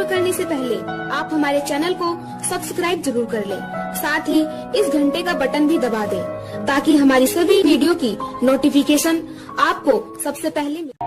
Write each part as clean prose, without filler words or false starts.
शुरू करने से पहले आप हमारे चैनल को सब्सक्राइब जरूर कर लें। साथ ही इस घंटे का बटन भी दबा दें ताकि हमारी सभी वीडियो की नोटिफिकेशन आपको सबसे पहले मिले।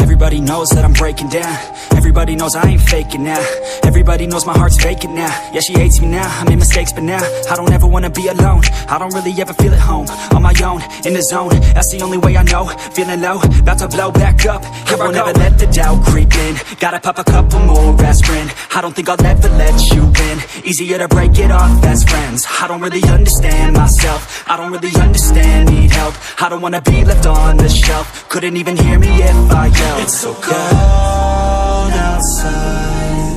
Everybody knows that I'm breaking down. Everybody knows I ain't faking now. Everybody knows my heart's vacant now. Yeah, she hates me now, I made mistakes but now I don't ever wanna be alone. I don't really ever feel at home. On my own, in the zone, that's the only way I know. Feeling low, about to blow back up. Here I won't ever let the doubt creep in. Gotta pop a couple more aspirin. I don't think I'll ever let you in. Easier to break it off best friends. I don't really understand myself. I don't really understand, need help. I don't wanna be left on the shelf. Couldn't even hear me if I yelled. It's so cold outside,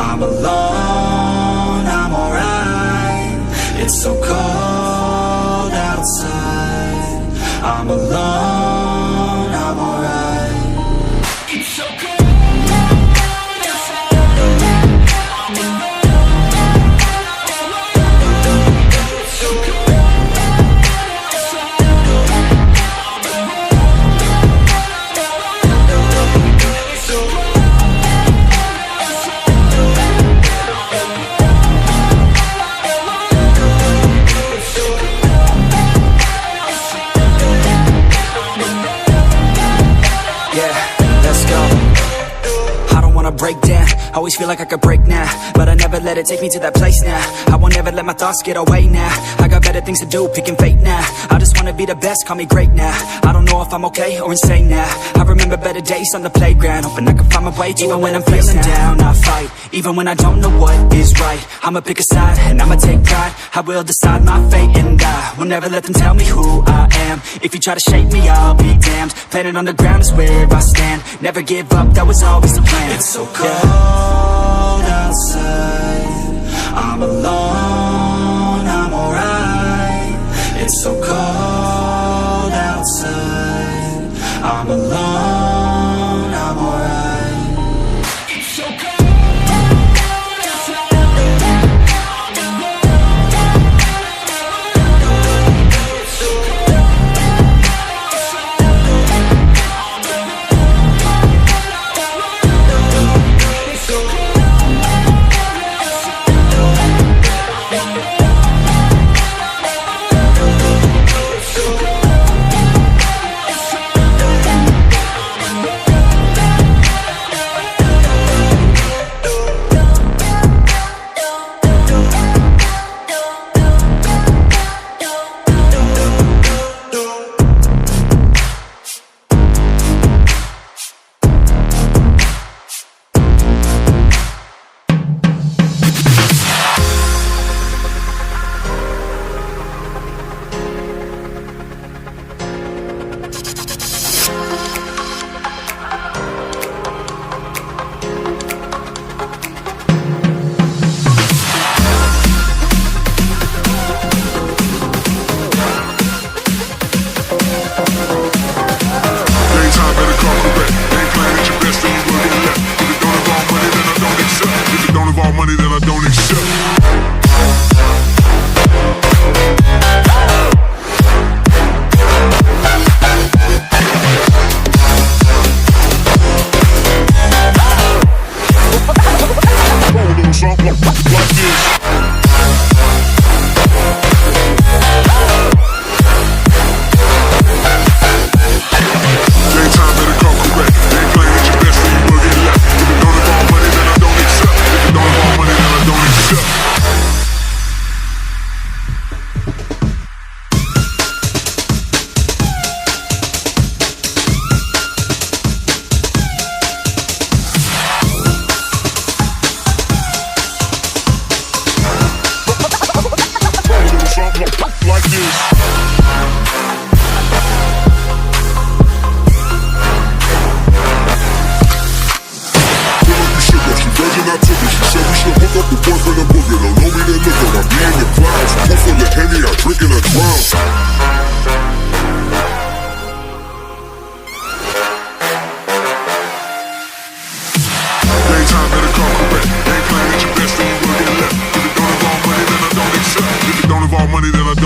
I'm alone, I'm alright. It's so cold outside, I'm alone, I'm alright. It's so cold. Break down, always feel like I could break now, but I never let it take me to that place now. I won't ever let my thoughts get away now. I got better things to do, picking fate now. I just wanna be the best, call me great now. I don't know if I'm okay or insane now. I remember better days on the playground, hoping I can find my way. Even when I'm feeling down, I fight. Even when I don't know what is right, I'ma pick a side and I'ma take pride. I will decide my fate and I will never let them tell me who I am. If you try to shake me, I'll be damned. Planet on the ground is where I stand. Never give up, that was always the plan. It's so cold outside, I'm alone, I'm alright. It's so cold outside, I'm alone, I'm alright. It's so cold. money, then I